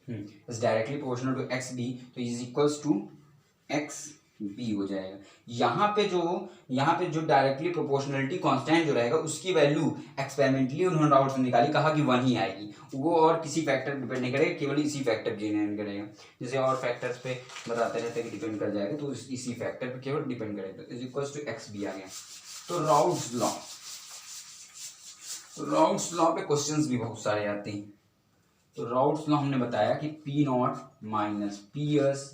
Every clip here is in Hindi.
Is directly proportional to x B, तो is equals to x B हो जाएगा। यहाँ पे जो डायरेक्टली प्रोपोर्शनलिटी कांस्टेंट जो रहेगा उसकी वैल्यू एक्सपेरिमेंटली उन्होंने डाउट से निकाली, कहा कि 1 ही आएगी, वो और किसी फैक्टर डिपेंड नहीं करेगा, केवल इसी फैक्टर पर डिपेंड करेगा। जैसे और फैक्टर्स पे बताते रहते हैं कि डिपेंड कर जाएगा, तो इसी फैक्टर पे केवल डिपेंड करेगा, is equals to x B आ गया। तो राउल्स लॉ पे क्वेश्चंस भी बहुत सारे आते हैं। तो राउल्स लॉ हमने बताया कि P naught minus P S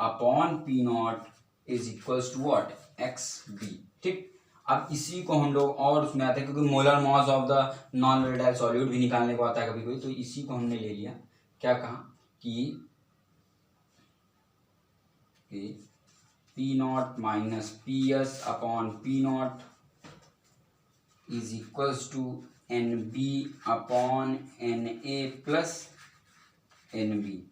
upon P naught is equals to what, X B. ठीक, अब इसी को हम लोग और उसमें आते हैं, क्योंकि molar mass of the non volatile solute भी निकालने को आता है कभी कोई, तो इसी को हमने ले लिया, क्या कहा कि P naught minus P S upon P naught is equals to N B upon N A plus N B.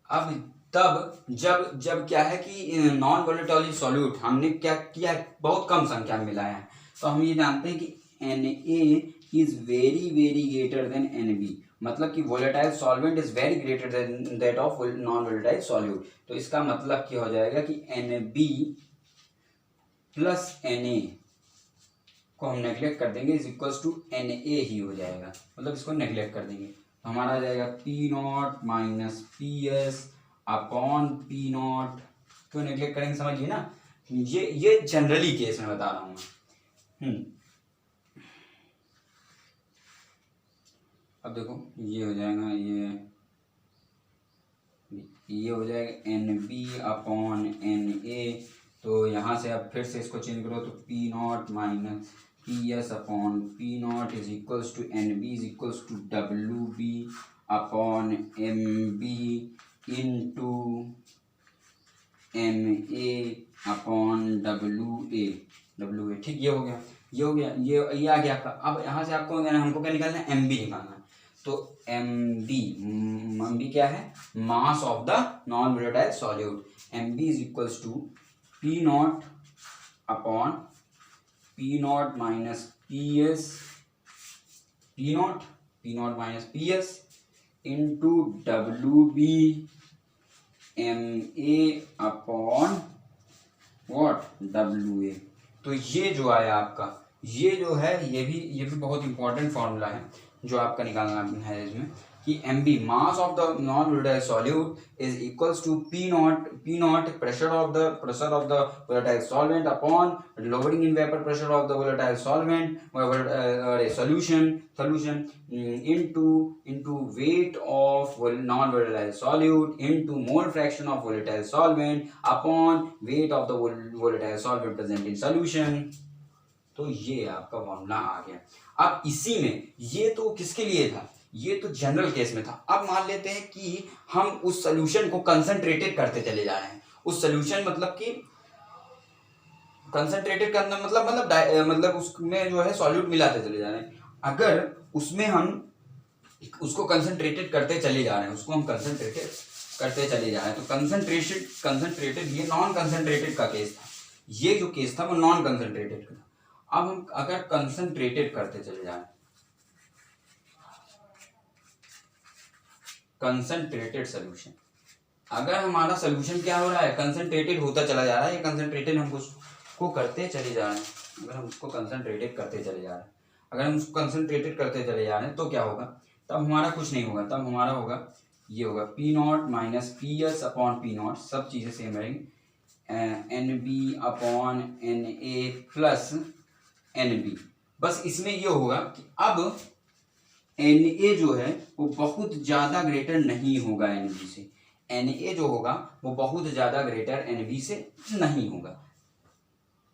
अब तब जब क्या है कि नॉन वोलेटाइल सॉल्यूट हमने क्या किया, बहुत कम संख्या में मिलाया है, तो हम ये जानते हैं कि n A is very very greater than n B, मतलब कि volatile solvent is very greater than that of non volatile solute. तो इसका मतलब क्या हो जाएगा कि n B plus n A को हम नेग्लेक्ट कर देंगे, is equals to N A ही हो जाएगा, मतलब इसको नेग्लेक्ट कर देंगे, तो हमारा आ जाएगा P naught minus P S upon P not. क्यों नेग्लेक्ट करेंगे, समझिए ना, ये जनरली केस में बता रहा हूँ मैं। अब देखो ये हो जाएगा, ये हो जाएगा N B upon N A, तो यहाँ से अब फिर से इसको चेंज करो, तो P naught minus P S upon P naught is equals to N B is equals to W B upon M B into M A upon W A. ठीक, ये हो गया, ये आ गया आपका। अब यहाँ से आपको हमको क्या निकालना है, एम बी निकालना है, तो एम बी क्या है, mass of the non volatile solute. M B is equals to P naught upon P naught minus P S, P naught minus P S into W B M A upon what, W A. तो ये जो आया आपका, ये जो है ये भी बहुत इंपॉर्टेंट फॉर्मूला है जो आपका निकालना है इसमें, कि M B mass of the non volatile solute is equals to P naught pressure of the volatile solvent upon lowering in vapour pressure of the volatile solvent solution into weight of non-volatile solute into mole fraction of volatile solvent upon weight of the volatile solvent present in solution। तो ये आपका फॉर्मूला आ गया। अब इसी में, ये तो किसके लिए था, ये तो जनरल केस में था। अब मान लेते हैं कि हम उस सोल्यूशन को कंसंट्रेटेड करते चले जा रहे हैं, उस सोल्यूशन मतलब कि कंसंट्रेटेड करना मतलब उसमें जो है सॉल्यूट मिलाते चले जा रहे हैं। अगर उसमें हम उसको कंसंट्रेटेड करते चले जा रहे हैं, उसको हम कंसंट्रेटेड करते चले जा रहे हैं, तो कंसंट्रेटेड ये नॉन कंसंट्रेटेड का केस था, ये जो केस था वो नॉन कंसंट्रेटेड का था। अब हम अगर कंसंट्रेटेड करते चले जा रहे हैं, कंसंट्रेटेड सोल्यूशन, अगर हमारा सोल्यूशन क्या हो रहा है, कंसंट्रेटेड होता चला जा रहा है, या कंसंट्रेटेड हम उसको करते चले जा रहे हैं, अगर हम उसको कंसंट्रेटेड करते चले जा रहे हैं, अगर हम उसको कंसंट्रेटेड करते चले जा रहे हैं, तो क्या होगा, तब हमारा कुछ नहीं होगा, तब हमारा होगा ये होगा P naught minus P S upon P naught, सब चीज़ें सेम रहेंगी, N B upon N A plus N B. बस इसमें ये होगा कि अब एन ए जो है वो बहुत ज़्यादा ग्रेटर नहीं होगा एन बी से, एन ए जो होगा वो बहुत ज़्यादा ग्रेटर एन बी से नहीं होगा,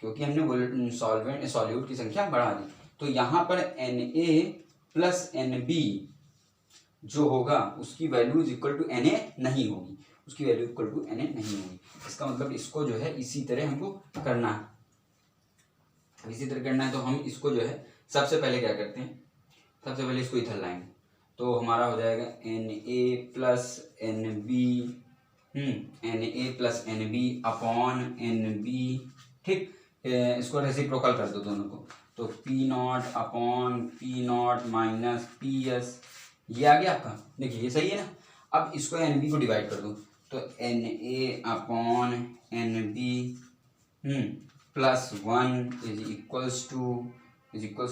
क्योंकि हमने सॉल्यूट की संख्या बढ़ा दी। तो यहाँ पर N A plus N B जो होगा उसकी value is equal to N A नहीं होगी, उसकी value equal to N A नहीं होगी। इसका मतलब इसको जो है इसी तरह हमको करना है, इसी तरह करना है। तो हम इसको जो है सबसे पहले क्या करते हैं, सबसे पहले इसको इधर लाएंगे, तो हमारा हो जाएगा N A plus N B, N A plus N B upon N B. ठीक, इसको रेसिप्रोकल कर दो दोनों को, तो P naught upon P naught minus P S, ये आ गया आपका। देखिए ये सही है ना। अब इसको एन बी को डिवाइड कर दो, तो n A upon N B plus 1 is equals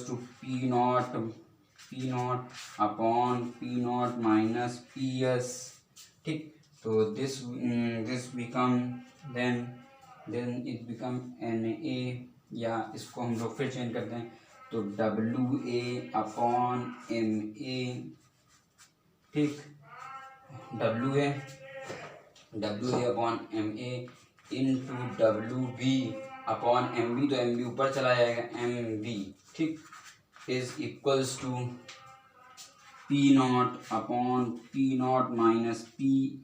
to P naught upon P naught minus P S. ठीक, तो this become then it become n A, या इसको हम लोग फिर चेंज करते हैं, तो W A upon M A. ठीक, W A upon M A into W B upon M B, तो एम बी ऊपर चला जाएगा, एम बी। ठीक, is equals to P naught upon P naught minus P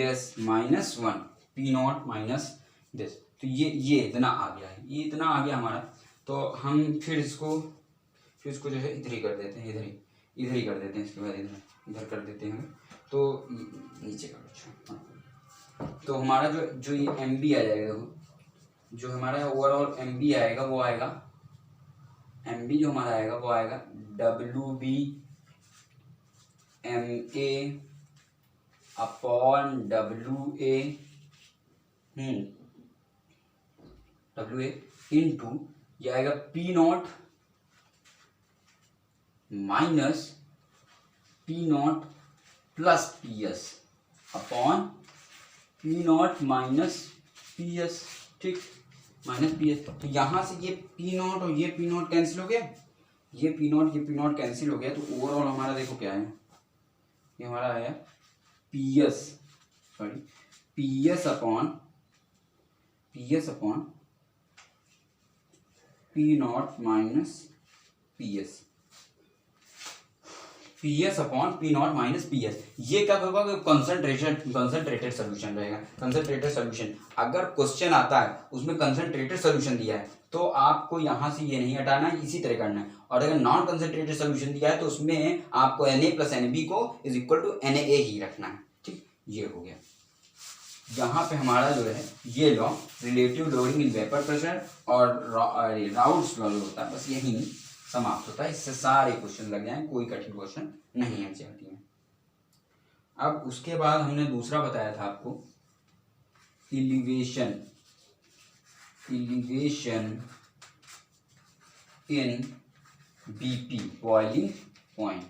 S minus 1, P naught minus this. तो ये इतना आ गया है, ये इतना आ गया हमारा। तो हम फिर इसको जो है इधर ही कर देते हैं, इधर ही कर देते हैं, इसके बाद इधर कर देते हैं। तो नीचे का अच्छा, तो हमारा जो ये एम बी आ जाएगा, देखो जो हमारा ओवरऑल एम बी आएगा वो आएगा, एम बी जो हमारा आएगा वो आएगा W B M A upon W A into ये आएगा P naught minus P naught plus P S upon P naught minus P S. ठीक, माइनस पी एस, तो यहाँ से ये पी नॉट और ये पी नॉट कैंसिल हो गया, ये पी नॉट कैंसिल हो गया। तो ओवरऑल हमारा देखो क्या है, ये हमारा आया P S upon P naught minus P S, P S upon P naught minus P S. ये क्या होगा, कंसंट्रेटेड सोल्यूशन रहेगा। कंसंट्रेटेड सोल्यूशन, अगर क्वेश्चन आता है उसमें कंसंट्रेटेड सोल्यूशन दिया है तो आपको यहाँ से ये नहीं हटाना है, इसी तरह करना है। और अगर नॉन कंसंट्रेटेड सोल्यूशन दिया है तो उसमें आपको Na प्लस एन को इज इक्वल टू Na ही रखना है। ठीक, ये हो गया। यहाँ पे हमारा जो है ये law relative lowering in vapour pressure और राउट्स लॉ होता है, बस यही समाप्त होता है। इससे सारे क्वेश्चन लग जाएंगे, कोई कठिन क्वेश्चन नहीं है एनसीईआरटी में। अब उसके बाद हमने दूसरा बताया था आपको, elevation in BP boiling point.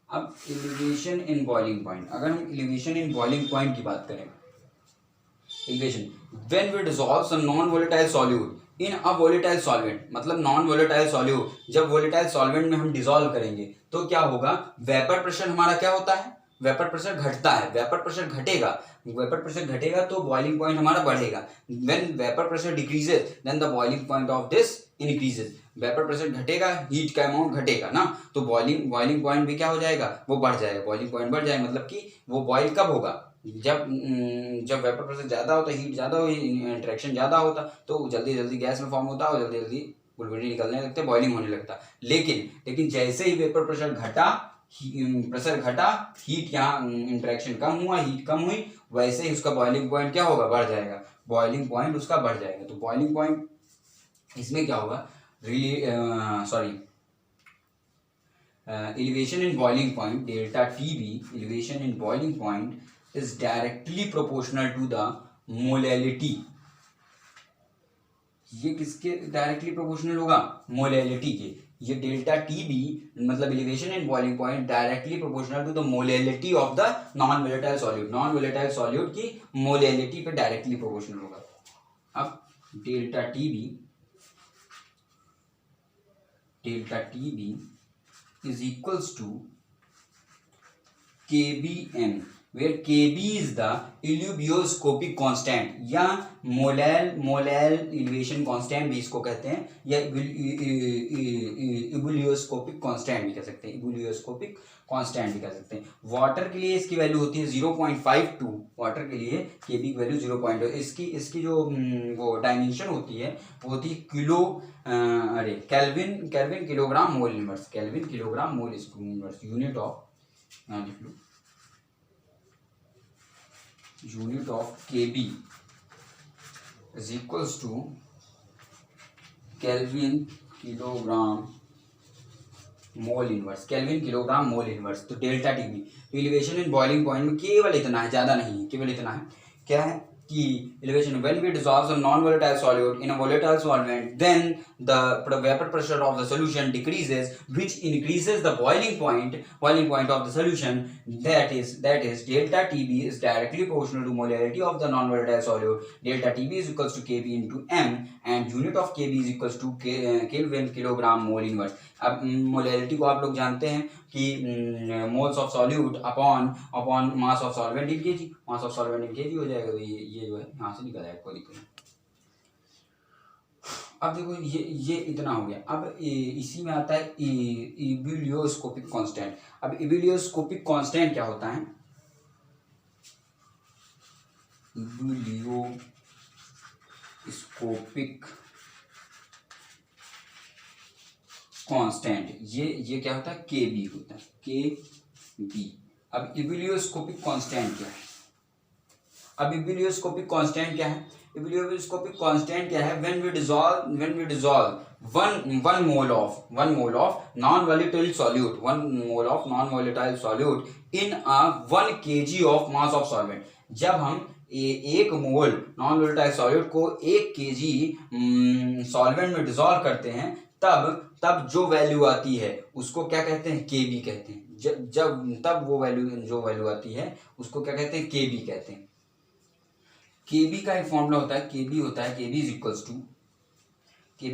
अब एलिवेशन इन बॉइलिंग पॉइंट, अगर हम एलिवेशन इन बॉइलिंग पॉइंट की बात करें, elevation when we dissolve some non volatile solute in a volatile solvent, मतलब नॉन वोलेटाइल सॉल्यूट जब वोलेटाइल सॉल्वेंट में हम डिसॉल्व करेंगे तो क्या होगा, वेपर प्रेशर हमारा क्या होता है, वेपर प्रेशर घटता है। वेपर प्रेशर घटेगा तो बॉइलिंग पॉइंट हमारा बढ़ेगा। When vapour pressure decreases then the boiling point of this increases. Vapour pressure घटेगा, हीट का अमाउंट घटेगा ना, तो बॉइलिंग पॉइंट भी क्या हो जाएगा, वो बढ़ जाएगा। बॉइलिंग पॉइंट बढ़ जाएगा मतलब कि वो बॉइल कब होगा, जब वेपर प्रेशर ज्यादा होता, हीट ज्यादा हो, इंटरेक्शन ज्यादा होता, तो जल्दी जल्दी गैस में फॉर्म होता और जल्दी जल्दी बुलबुली निकलने लगते, बॉइलिंग होने लगता। लेकिन जैसे ही वेपर प्रेशर घटा, हीट यहाँ इंटरेक्शन कम हुआ, हीट कम हुई, वैसे ही उसका बॉइलिंग पॉइंट क्या होगा, बढ़ जाएगा। बॉइलिंग पॉइंट उसका बढ़ जाएगा। तो बॉइलिंग पॉइंट इसमें क्या होगा, elevation in boiling point delta TB, elevation in boiling point is directly proportional to the molality। ये किसके डायरेक्टली प्रोपोर्शनल होगा, मोलैलिटी के। ये डेल्टा टीबी मतलब elevation in boiling point directly proportional to the molality of the non volatile solute. Non volatile solute की मोलैलिटी पे डायरेक्टली प्रोपोर्शनल होगा। अब delta TB is equals to kbm, where kb is the elubioscopic constant या मोलैल elevation constant भी इसको कहते हैं, या ebulioscopic constant भी कह सकते हैं, ebulioscopic constant भी कह सकते हैं। वाटर के लिए इसकी वैल्यू होती है 0.52, वाटर के लिए kb की वैल्यू 0.2। इसकी जो वो डायमेंशन होती है वो होती है kelvin kilogram mole inverse, kelvin kilogram mole inverse. Unit of, यहाँ लिख लो, unit of kb is equals to kelvin kilogram mole inverse, kelvin kilogram mole inverse. तो डेल्टा टीबी, तो एलिवेशन इन बॉइलिंग पॉइंट में केवल इतना है, ज़्यादा नहीं है, केवल इतना है। क्या है कि elevation when we dissolve some non-volatile solute in a volatile solvent, then the vapor pressure of the solution decreases, which increases the boiling point of the solution. That is delta TB is directly proportional to molarity of the non-volatile solute. Delta TB is equals to Kb into m, and unit of Kb is equals to Kelvin kilogram mole inverse. अब मोलैरिटी को आप लोग जानते हैं कि moles of solute upon mass of solvent in KG, mass of solvent in KG हो जाएगा। तो ये जो है यहाँ से निकल आएगा, कोई दिक्कत नहीं। अब देखो ये इतना हो गया। अब इसी में आता है इबिलियोस्कोपिक कांस्टेंट। अब इबिलियोस्कोपिक कांस्टेंट क्या होता है? इबिलियोस्कोपिक कांस्टेंट ये क्या होता है? Kb होता है, Kb। अब इबिलियोस्कोपिक कांस्टेंट क्या है? अब इबिलियोस्कोपिक कांस्टेंट क्या है? इबिलियोस्कोपिक कांस्टेंट क्या है? When we dissolve one mole of non-volatile solute in a 1 kg of mass of solvent। जब हम एक मोल नॉन वोलेटाइल सॉल्यूट को 1 kg सॉल्वेंट में डिसॉल्व करते हैं, तब जो वैल्यू आती है उसको क्या कहते हैं? Kb कहते हैं। तब वो जो वैल्यू आती है उसको क्या कहते हैं? Kb कहते हैं। Kb का एक फॉर्मूला होता है, Kb होता है Kb is equals to m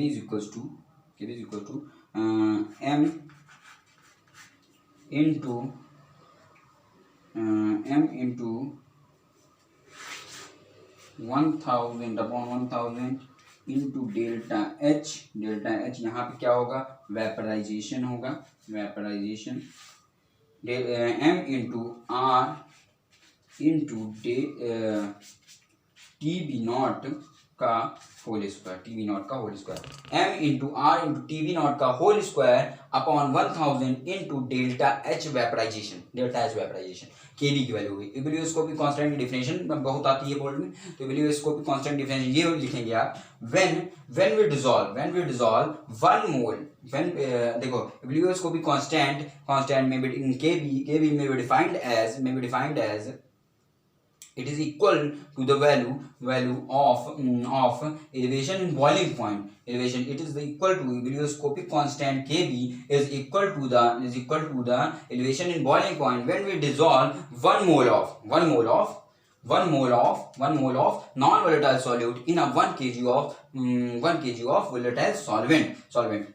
into 1000 into delta H. यहाँ पे क्या होगा? वेपराइजेशन होगा, vaporisation. m into r into TB naught का whole square, m into r into TB naught का whole square upon 1000 into delta H vaporisation. Kb की वैल्यू हुई। इबिलियोस्कोपिक कांस्टेंट की डिफिनेशन बहुत आती है बोर्ड में, तो इबिलियोस्कोपिक कांस्टेंट डिफिनेशन ये लिखेंगे आप, when we dissolve one mole, देखो इबिलियोस्कोपिक कांस्टेंट में Kb may be defined as it is equal to the value of elevation in boiling point. Elevation, it is equal to ibilioscopic constant Kb is equal to the elevation in boiling point when we dissolve one mole of non-volatile solute in a 1 kg of volatile solvent.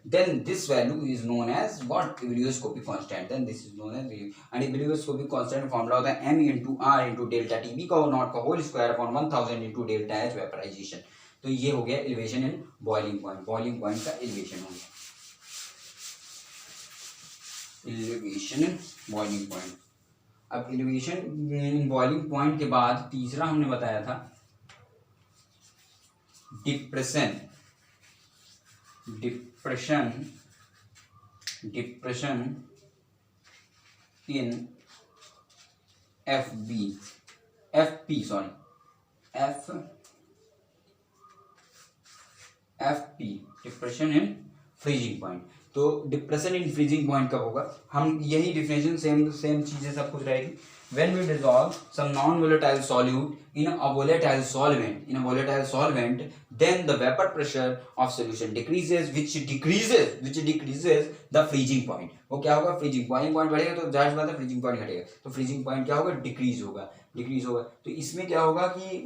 Then this value is known as what? Ibilioscopic constant. Then this is known as, and ibilioscopic constant formula होता है m into r into delta TB का नॉट का whole square upon 1000 into delta H vaporisation. तो ये हो गया एलिवेशन इन बॉइलिंग पॉइंट का एलिवेशन हो गया, एलिवेशन इन बॉइलिंग पॉइंट। अब एलिवेशन इन बॉइलिंग पॉइंट के बाद तीसरा हमने बताया था depression in FP depression in freezing point. तो डिप्रेशन इन फ्रीजिंग पॉइंट कब होगा? हम यही डिफिनेशन सेम चीजें सब कुछ रहेगी। When we dissolve some non-volatile solute in a volatile solvent, then the vapor pressure of solution decreases, which decreases the freezing point। वो क्या होगा? फ्रीजिंग पॉइंट बढ़ेगा तो जाहिर सी बात है फ्रीजिंग पॉइंट घटेगा, तो फ्रीजिंग पॉइंट क्या होगा? डिक्रीज होगा। तो इसमें क्या होगा कि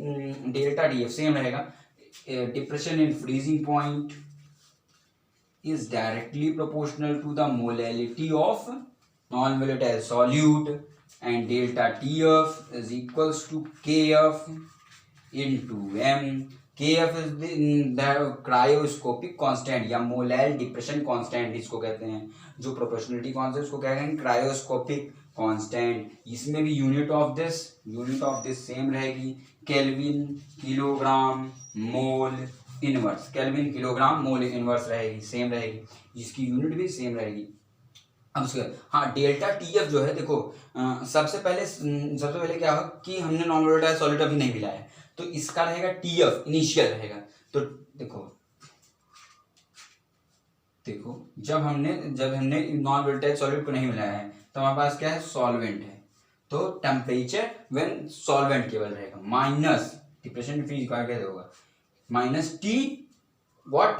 डेल्टा DF सेम रहेगा। Depression in freezing point is directly proportional to the molality of non-volatile solute, and delta TF is equals to KF into m। KF is the cryoscopic constant या मोलैल डिप्रेशन कांस्टेंट इसको कहते हैं। जो प्रोपोर्शनलिटी कांस्टेंट उसको कहते हैं क्रायोस्कोपिक कांस्टेंट। इसमें भी यूनिट ऑफ दिस सेम रहेगी, केल्विन किलोग्राम मोल इनवर्स रहेगी, सेम रहेगी, जिसकी यूनिट भी सेम रहेगी। अब उसके हाँ डेल्टा TF जो है देखो, सबसे पहले क्या होगा कि हमने नॉन वोलेटाइल सॉलिड अभी नहीं मिलाया, तो इसका रहेगा TF इनिशियल रहेगा। तो देखो देखो जब हमने नॉन वोलेटाइल सॉल्यूट को नहीं मिलाया है तो हमारे पास क्या है, सॉल्वेंट है। तो टेम्परेचर व्हेन सॉल्वेंट केवल रहेगा माइनस डिप्रेशन फ्रीज का कैसे होगा, माइनस टी व्हाट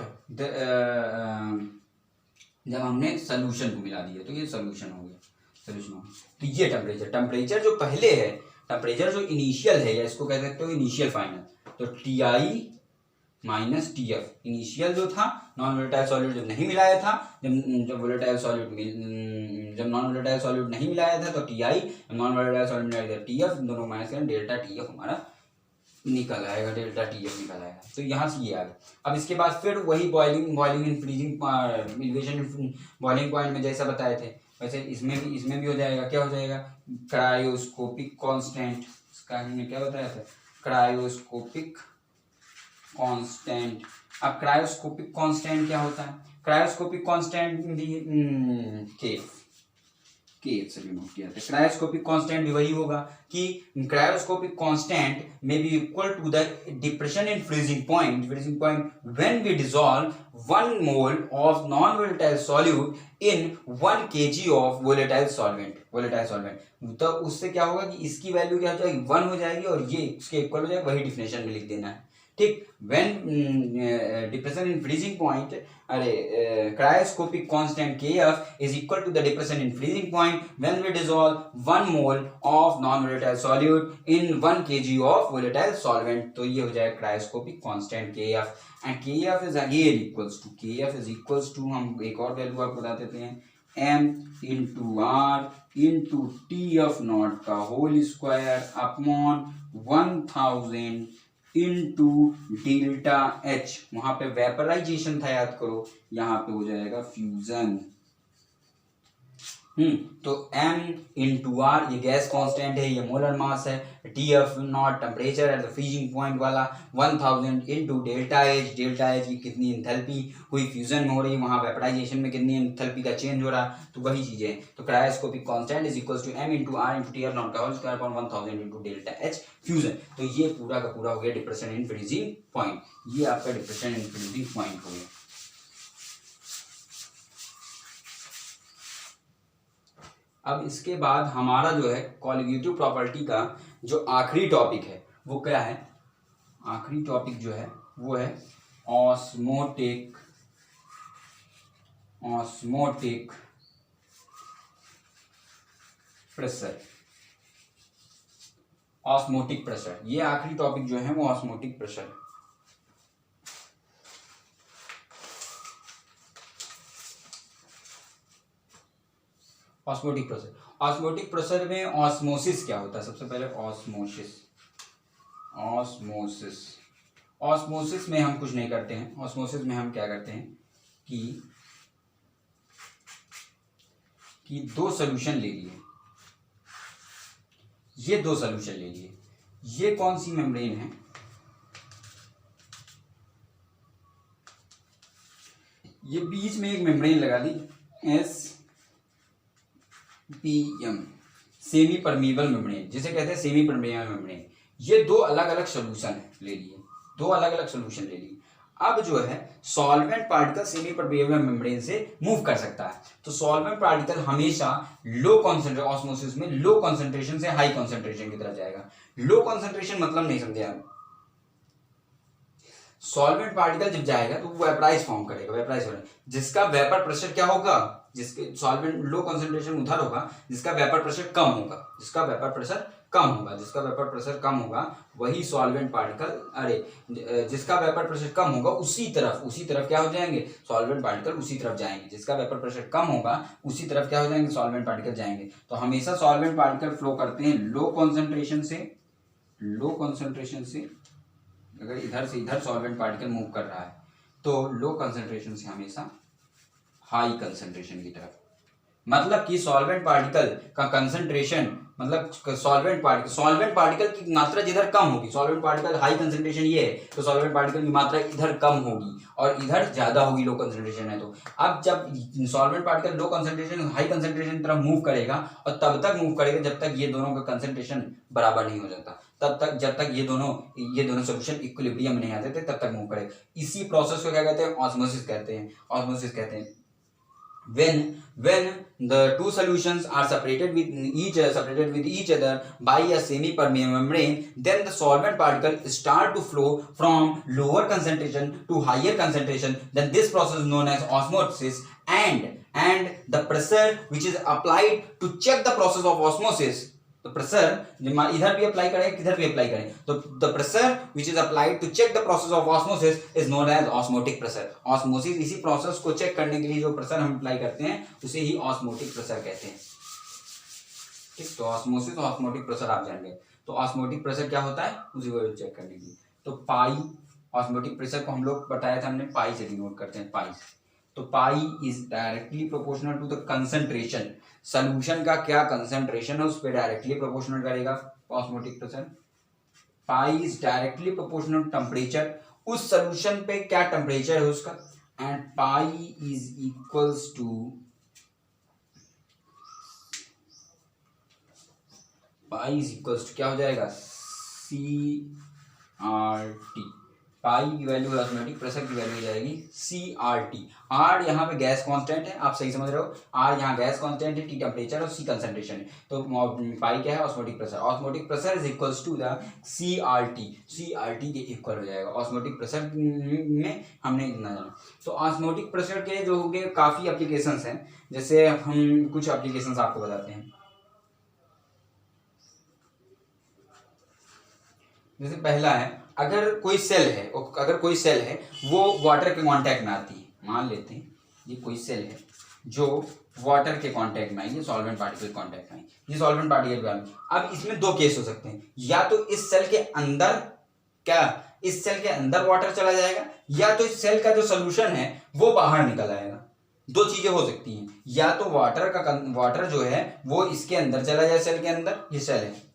जब हमने सोल्यूशन को मिला दिया तो ये सोल्यूशन हो गया, सोल्यूशन हो गया। तो ये टेम्परेचर जो पहले है, टेम्परेचर जो इनिशियल है, या इसको कह सकते हो इनिशियल फाइनल, तो T I minus T F. Initial जो था नॉन वोलेटाइल सॉल्यूट जब नहीं मिलाया था, जब वोलेटाइल सॉल्यूट जब नॉन वोलेटाइल सॉल्यूट नहीं मिलाया था तो T I, non volatile solute मिलाया था टी एफ, दोनों माइनस करें डेल्टा टी एफ हमारा निकल आएगा, डेल्टा टी एफ निकल आएगा। तो यहाँ से ये आ गया। अब इसके बाद फिर वही boiling and freezing elevation boiling point में जैसा बताए थे वैसे इसमें भी हो जाएगा। क्या हो जाएगा, क्रायोस्कोपिक कांस्टेंट, इसका हमने क्या बताया था, क्रायोस्कोपिक कांस्टेंट। अब क्रायोस्कोपिक कांस्टेंट क्या होता है, क्रायोस्कोपिक कांस्टेंट से रिमूव किया था। क्रायोस्कोपिक कांस्टेंट भी वही होगा कि क्रायोस्कोपिक कांस्टेंट में B equal to the depression in freezing point when we dissolve 1 mole of non volatile solute in 1 kg of volatile solvent. तो उससे क्या होगा कि इसकी वैल्यू क्या हो जाएगी, 1 हो जाएगी और ये इसके इक्वल हो जाएगा, वही डिफिनेशन में लिख देना है। ठीक, when depression in freezing point, cryoscopic constant Kf is equal to the depression in freezing point when we dissolve 1 mole of non volatile solute in 1 kg of volatile solvent. तो ये हो जाएगा cryoscopic constant Kf, and Kf is again equals to हम एक और वैल्यू आपको बता देते हैं, m into R into T F naught का whole square upon 1000 into delta H. वहां पे वेपराइजेशन था, याद करो, यहाँ पे हो जाएगा फ्यूजन। तो m इंटू आर ये गैस कांस्टेंट है, ये मोलर मास है, T F not temperature at the freezing point वाला, 1000 इंटू डेल्टा एच की कितनी एंथैल्पी हुई फ्यूजन में हो रही है, वहां वेपराइजेशन में कितनी एंथैल्पी का चेंज हो रहा है, तो वही चीजें। तो cryoscopic constant is equal to m into R into T F naught का whole square upon 1000 into delta H fusion. तो ये पूरा का पूरा हो गया डिप्रेशन इन फ्रीजिंग पॉइंट। ये आपका डिप्रेशन इन फ्रीजिंग पॉइंट हो गया। अब इसके बाद हमारा जो है कॉलिगेटिव प्रॉपर्टी का जो आखिरी टॉपिक है वो क्या है, आखिरी टॉपिक जो है वो है ऑस्मोटिक प्रेशर। ऑस्मोटिक प्रेशर, ये आखिरी टॉपिक जो है वो ऑस्मोटिक प्रेशर है। ऑस्मोटिक प्रेशर में ऑस्मोसिस क्या होता है, सबसे पहले ऑस्मोसिस में हम कुछ नहीं करते हैं। ऑस्मोसिस में हम क्या करते हैं कि 2 सॉल्यूशन ले लिए, ये 2 सॉल्यूशन ले लिए, ये कौन सी मेम्ब्रेन है, ये बीच में एक मेम्ब्रेन लगा दी SPM, सेमी परमीबल मेम्ब्रेन, जिसे कहते हैं सेमी परमीबल मेम्ब्रेन। ये 2 अलग अलग सोल्यूशन ले लिए, 2 अलग अलग सोल्यूशन ले लिए। अब जो है solvent particle semi permeable membrane से मूव कर सकता है। तो सॉल्वेंट पार्टिकल हमेशा लो कॉन्सेंट्रेशन, ऑस्मोसिस में लो कॉन्सेंट्रेशन से हाई कॉन्सेंट्रेशन की तरफ जाएगा। लो कॉन्सेंट्रेशन मतलब नहीं समझे आप, सॉल्वेंट पार्टिकल जब जाएगा तो वो वेपराइज फॉर्म करेगा, जिसका वेपर प्रेशर क्या होगा, जिसके सॉल्वेंट लो कंसंट्रेशन उधर होगा जिसका वेपर प्रेशर कम होगा, जिसका वेपर प्रेशर कम होगा वही सॉल्वेंट पार्टिकल, जिसका वेपर प्रेशर कम होगा उसी तरफ क्या हो जाएंगे, सॉल्वेंट पार्टिकल उसी तरफ जाएंगे। जिसका वेपर प्रेशर कम होगा उसी तरफ क्या हो जाएंगे, सॉल्वेंट पार्टिकल जाएंगे। तो हमेशा सॉल्वेंट पार्टिकल फ्लो करते हैं लो कॉन्सेंट्रेशन से। अगर इधर से इधर सॉल्वेंट पार्टिकल मूव कर रहा है तो लो कंसंट्रेशन से हमेशा हाई कंसंट्रेशन की तरफ। मतलब कि सॉल्वेंट पार्टिकल का कंसंट्रेशन, मतलब सॉल्वेंट पार्टिकल की मात्रा जिधर कम होगी, सॉल्वेंट पार्टिकल हाई कंसंट्रेशन ये है तो सॉल्वेंट पार्टिकल की मात्रा इधर कम होगी और इधर ज्यादा होगी, लो कंसंट्रेशन है तो। अब जब solvent particle low concentration high concentration की तरफ मूव करेगा और तब तक मूव करेगा जब तक ये दोनों का कंसंट्रेशन बराबर नहीं हो जाता, तब तक जब तक ये दोनों सॉल्यूशन इक्विलिब्रियम में नहीं आते थे तब तक मूव करेगा। इसी प्रोसेस को क्या कहते हैं, ऑस्मोसिस कहते हैं। when the two solutions are separated with each other by a semi permeable membrane, then the solvent particle start to flow from lower concentration to higher concentration. Then this process is known as osmosis, and the pressure which is applied to check the process of osmosis, तो प्रेशर इधर भी अप्लाई करें किधर भी अप्लाई करें, तो the pressure which is applied to check the process of osmosis is known as osmotic pressure. Osmosis, इसी प्रोसेस को चेक करने के लिए जो प्रेशर हम अप्लाई करते हैं उसे ही ऑस्मोटिक प्रेशर कहते हैं. ठीक, तो ऑस्मोसिस और ऑस्मोटिक प्रेशर आप जान गए. तो ऑस्मोटिक प्रेशर क्या होता है उसी को चेक करने के लिए. तो पाई, ऑस्मोटिक प्रेशर को हम लोग बताया था हमने, पाई से डिनोट करते हैं, पाई. तो pi is directly proportional to the concentration. Solution का क्या कंसंट्रेशन है उस पर डायरेक्टली प्रोपोर्शनल करेगा osmotic pressure. Pi is directly proportional temperature, उस सॉल्यूशन पे क्या टेम्परेचर है उसका, and pi is equals to, pi is equals to क्या हो जाएगा, सी आर टी. पाई की वैल्यू ऑस्मोटिक प्रेशर की वैल्यू हो जाएगी सी आर टी. आर यहाँ पे गैस कांस्टेंट है, आप सही समझ रहे हो. आर यहाँ गैस कांस्टेंट है, टी टेम्परेचर और सी कंसंट्रेशन है. तो पाई क्या है, osmotic pressure. Osmotic pressure is equals to the C R T. C R T के इक्वल हो जाएगा. ऑस्मोटिक प्रेशर में हमने इतना जाना. तो ऑस्मोटिक प्रेशर के जो होंगे काफ़ी एप्लीकेशंस हैं, जैसे हम कुछ एप्लीकेशंस आपको बताते हैं. जैसे पहला है, अगर कोई सेल है वो वाटर के कांटेक्ट में आती है, मान लेते हैं ये कोई सेल है जो वाटर के कांटेक्ट में आई, ये सॉल्वेंट पार्टिकल कांटेक्ट में आई, ये सॉल्वेंट पार्टिकल में. अब इसमें दो केस हो सकते हैं, या तो इस सेल के अंदर वाटर चला जाएगा, या तो इस सेल का जो सोल्यूशन है वो बाहर निकल आएगा. दो चीजें हो सकती हैं, या तो वाटर जो है वो इसके अंदर चला जाए, सेल के अंदर, ये सेल है,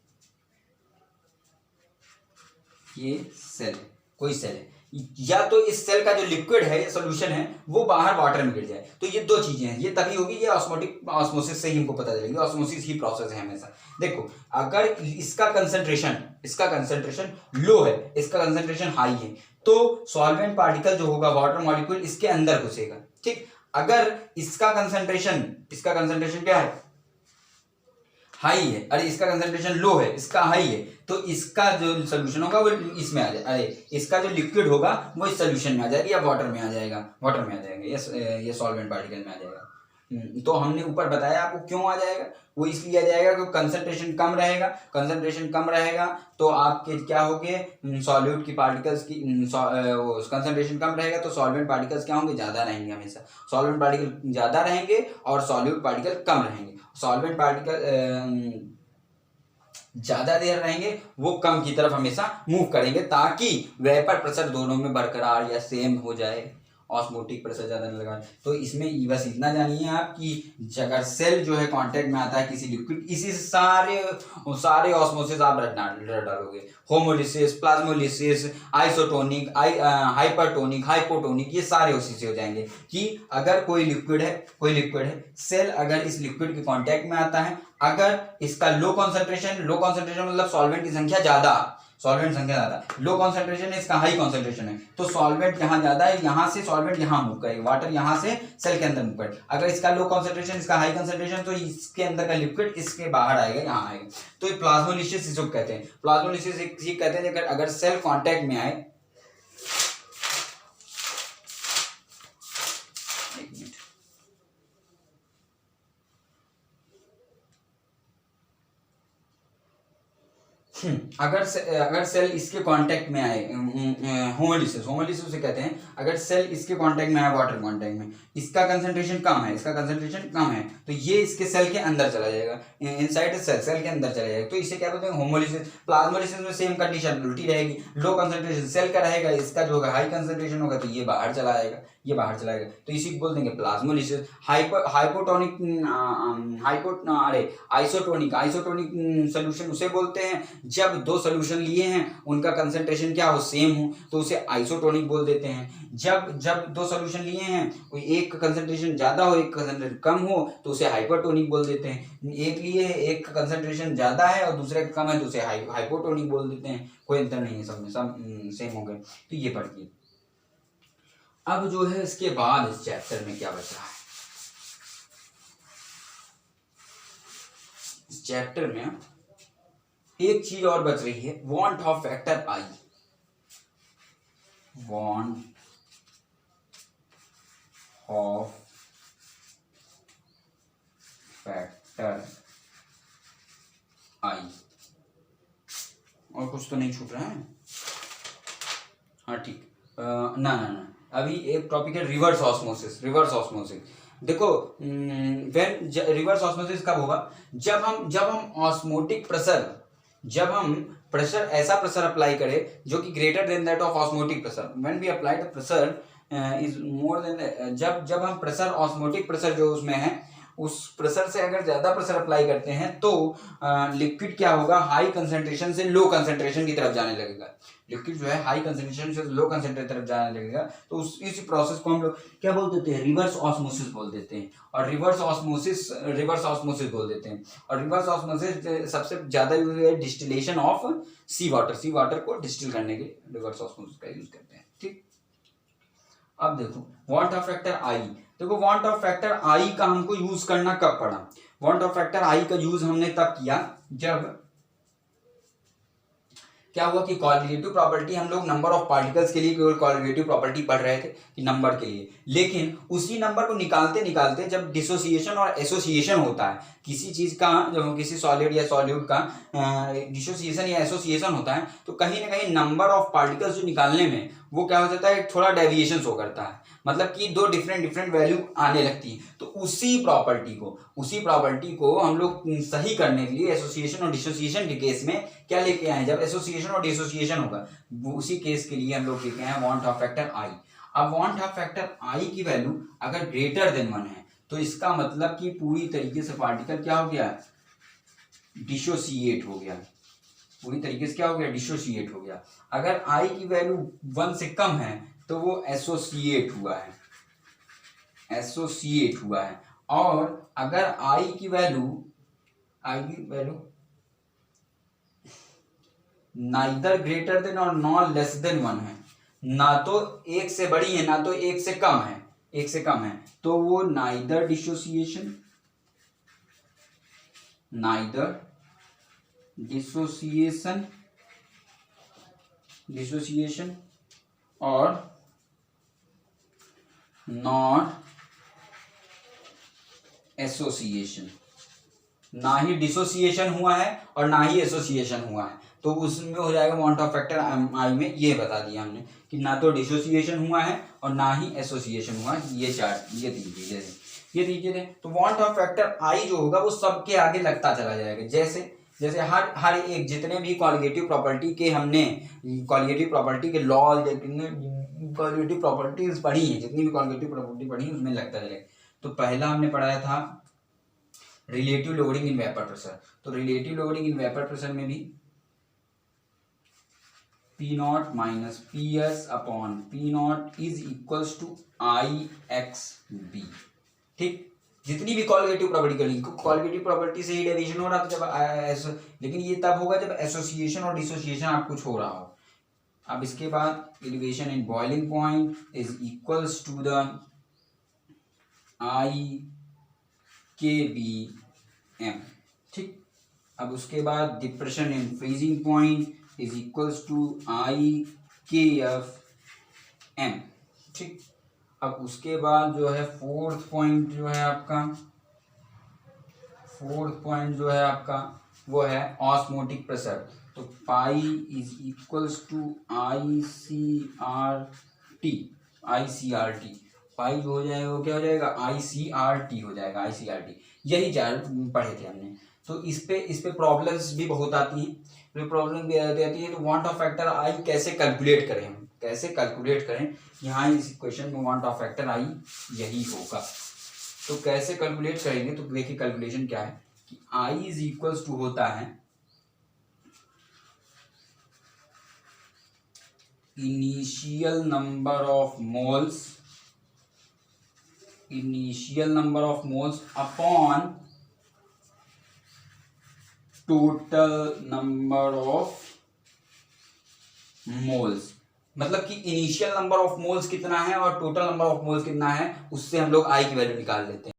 ये सेल, कोई सेल है, या तो इस सेल का जो लिक्विड है, ये सॉल्यूशन है, वो बाहर वाटर में गिर जाए. तो ये दो चीजें हैं, ये तभी होगी, ये ऑस्मोसिस से ही हमको पता चलेगी. ऑस्मोसिस ही प्रोसेस है हमेशा. देखो, अगर इसका कंसंट्रेशन लो है, इसका कंसंट्रेशन हाई है, तो सॉल्वेंट पार्टिकल जो होगा, वाटर मॉलिक्यूल इसके अंदर घुसेगा. ठीक, अगर इसका कंसंट्रेशन क्या है, हाई है, अरे इसका कंसंट्रेशन लो है, इसका हाई है, तो इसका जो सोल्यूशन होगा वो इसमें आ जाए, अरे इसका जो लिक्विड होगा वो इस सोल्यूशन में आ जाएगा, या वाटर में आ जाएगा, ये सॉल्वेंट पार्टिकल में आ जाएगा. तो हमने ऊपर बताया आपको क्यों आ जाएगा, वो इसलिए आ जाएगा क्योंकि कंसंट्रेशन कम रहेगा तो आपके क्या होंगे, सॉल्यूट की पार्टिकल्स की कंसंट्रेशन कम रहेगा तो सॉल्वेंट पार्टिकल्स क्या होंगे, ज़्यादा रहेंगे. हमेशा सॉल्वेंट पार्टिकल ज़्यादा रहेंगे और सॉल्यूट पार्टिकल कम रहेंगे. सॉल्वेंट पार्टिकल ज़्यादा देर रहेंगे, वो कम की तरफ हमेशा मूव करेंगे, ताकि वेपर प्रेशर दोनों में बरकरार या सेम हो जाए, ऑस्मोटिक प्रेशर ज़्यादा न लगा. तो इसमें बस इतना जानिए आप कि अगर सेल जो है कांटेक्ट में आता है किसी लिक्विड, इसी सारे ऑस्मोसिस आप रट डालोगे. Homolysis, plasmolysis, isotonic, hypertonic, hypotonic, ये सारे उसी से हो जाएंगे. कि अगर कोई लिक्विड है, सेल अगर इस लिक्विड के कांटेक्ट में आता है, अगर इसका लो कंसंट्रेशन मतलब सॉल्वेंट की संख्या ज़्यादा, लो कंसंट्रेशन है, इसका हाई कंसंट्रेशन है, तो सॉल्वेंट यहाँ ज्यादा है, यहाँ से सॉल्वेंट यहाँ मूव करेगा, वाटर यहाँ से सेल के अंदर मूव करेगा. अगर इसका लो कंसंट्रेशन, इसका हाई कंसंट्रेशन, तो इसके अंदर का लिक्विड इसके बाहर आएगा, यहाँ आएगा. तो ये प्लाज्मोलिसिस इसको कहते हैं. प्लाज्मोलिसिस ये कहते हैं अगर सेल कॉन्टेक्ट में आए, अगर सेल इसके कांटेक्ट में आए, होमोलिसिस से कहते हैं, अगर सेल इसके कांटेक्ट में आए, वाटर कांटेक्ट में, इसका कंसंट्रेशन कम है, तो ये इसके सेल के अंदर चला जाएगा, इनसाइड सेल के अंदर चला जाएगा, तो इसे क्या बोलते हैं, होमोलिसिस. प्लाज्मोलिसिस में सेम कंडीशन उल्टी रहेगी, लो कंसंट्रेशन सेल का रहेगा, इसका जो होगा हाई कंसंट्रेशन होगा, तो ये बाहर चला आएगा, तो इसी को बोल देंगे प्लाज्मोलिसिस. आइसोटोनिक सोल्यूशन उसे बोलते हैं जब दो सोल्यूशन लिए हैं, उनका कंसंट्रेशन क्या हो, सेम हो, तो उसे आइसोटोनिक बोल देते हैं. जब दो सोल्यूशन लिए हैं, कोई एक का कंसंट्रेशन ज्यादा हो, एक का कंसंट्रेशन कम हो, तो उसे हाइपरटोनिक बोल देते हैं. एक का कंसंट्रेशन ज्यादा है और दूसरे का कम है, तो उसे हाइपोटोनिक बोल देते हैं. कोई अंतर नहीं है, सब में सब सेम हो गए. तो ये पढ़िए. अब जो है इसके बाद इस चैप्टर में क्या बच रहा है, इस चैप्टर में एक चीज और बच रही है, want of factor I. Want of factor I, और कुछ तो नहीं छूट रहा है? हाँ ठीक, ना ना ना, अभी एक टॉपिक है रिवर्स ऑस्मोसिस। रिवर्स ऑस्मोसिस देखो, व्हेन रिवर्स ऑस्मोसिस कब होगा? जब हम ऑस्मोटिक प्रेशर, जब हम प्रेशर, ऐसा प्रेशर अप्लाई करें जो कि greater than that of osmotic pressure. When we apply the pressure is more than, जब हम प्रेशर, ऑस्मोटिक प्रेशर जो उसमें है, उस प्रेशर से अगर ज्यादा प्रेशर अप्लाई करते हैं तो लिक्विड क्या होगा? हाई कंसंट्रेशन से लो कंसंट्रेशन की तरफ जाने लगेगा। लिक्विड जो है हाई कंसंट्रेशन से लो कंसंट्रेशन तरफ जाने लगेगा, तो इस प्रोसेस को हम लोग क्या बोल देते हैं? रिवर्स ऑस्मोसिस बोल देते हैं, और रिवर्स ऑस्मोसिस बोल देते हैं। और रिवर्स ऑस्मोसिस सबसे ज्यादा यूज है distillation of sea water. Sea water को डिस्टिल करने के रिवर्स ऑस्मोसिस का यूज करते हैं। ठीक, अब देखो वांट ऑफ फैक्टर आई। देखो वांट ऑफ फैक्टर आई का हमको यूज करना कब पड़ा? वांट ऑफ फैक्टर आई का यूज हमने तब किया जब क्या हुआ कि कोऑर्डिनेटिव प्रॉपर्टी, हम लोग नंबर ऑफ पार्टिकल्स के लिए केवल कोऑर्डिनेटिव प्रॉपर्टी पढ़ रहे थे कि नंबर के लिए, लेकिन उसी नंबर को निकालते निकालते जब डिसोसिएशन और एसोसिएशन होता है किसी चीज का, जब किसी सॉलिड या सॉल्यूट का डिसोसिएशन या एसोसिएशन होता है, तो कहीं ना कहीं नंबर ऑफ पार्टिकल्स जो निकालने में वो क्या हो जाता है? थोड़ा डेविएशन शो करता है, मतलब कि दो डिफरेंट वैल्यू आने लगती है। तो उसी प्रॉपर्टी को हम लोग सही करने के लिए एसोसिएशन और डिसोसिएशन के केस में क्या लेके आए? जब एसोसिएशन और डिसोसिएशन होगा, उसी केस के लिए हम लोग लेके आए वांट ऑफ फैक्टर आई। अब वांट ऑफ फैक्टर आई की वैल्यू अगर ग्रेटर देन 1 है, तो इसका मतलब कि पूरी तरीके से पार्टिकल क्या हो गया? डिसोसिएट हो गया। पूरी तरीके से क्या हो गया? डिसोसिएट हो गया। अगर आई की वैल्यू 1 से कम है तो वो एसोसिएट हुआ है, और अगर आई की वैल्यू नाइदर ग्रेटर देन और नॉट लेस देन 1 है, ना तो 1 से बड़ी है ना तो 1 से कम है, तो वो नाइदर डिसोसिएशन और नॉट एसोसिएशन, ना ही डिसोसिएशन हुआ है और ना ही एसोसिएशन हुआ है, तो उसमें हो जाएगा वांट ऑफ फैक्टर आई में। ये बता दिया हमने कि ना तो डिसोसिएशन हुआ है और ना ही एसोसिएशन हुआ है। ये तीन चीजें तो वांट ऑफ फैक्टर आई जो होगा वो सबके आगे लगता चला जाएगा। जैसे हर एक जितने भी कॉलिगेटिव प्रॉपर्टी के हमने कॉलिगेटिव प्रॉपर्टी के लॉ, कॉलिगेटिव प्रॉपर्टीज पढ़ी है, जितनी भी कॉलिगेटिव प्रॉपर्टी पढ़ी है उसमें लगता जाएगा। तो पहला हमने पढ़ाया था relative lowering in vapour pressure. तो relative lowering in vapour pressure में भी P0 minus PS upon P0 is equals to IXB। ठीक, जितनी भी कॉलिगेटिव प्रॉपर्टी से ही डेविएशन हो रहा था जब लेकिन ये तब होगा जब एसोसिएशन और डिसोसिएशन आप कुछ हो रहा हो। अब इसके बाद elevation in boiling point is equals to the IKBM। ठीक, अब उसके बाद depression in freezing point is equals to IKFM। ठीक, अब उसके बाद जो है फोर्थ पॉइंट जो है आपका वो है ऑस्मोटिक प्रेशर। तो pi is equals to ICRT। पाई जो हो जाएगा वो क्या हो जाएगा? ICRT हो जाएगा, ICRT। यही चार पढ़े थे हमने। तो इस पे प्रॉब्लम्स भी बहुत आती हैं, तो वांट ऑफ फैक्टर आई कैसे कैलकुलेट करें यहाँ इस क्वेश्चन में वांट ऑफ फैक्टर आई यही होगा। तो कैसे कैलकुलेट करेंगे? तो देखिए कैलकुलेशन क्या है कि आई इज इक्वल्स टू होता है initial number of moles upon total number of moles. मतलब कि इनिशियल नंबर ऑफ मोल्स कितना है और टोटल नंबर ऑफ मोल्स कितना है, उससे हम लोग आई की वैल्यू निकाल लेते हैं।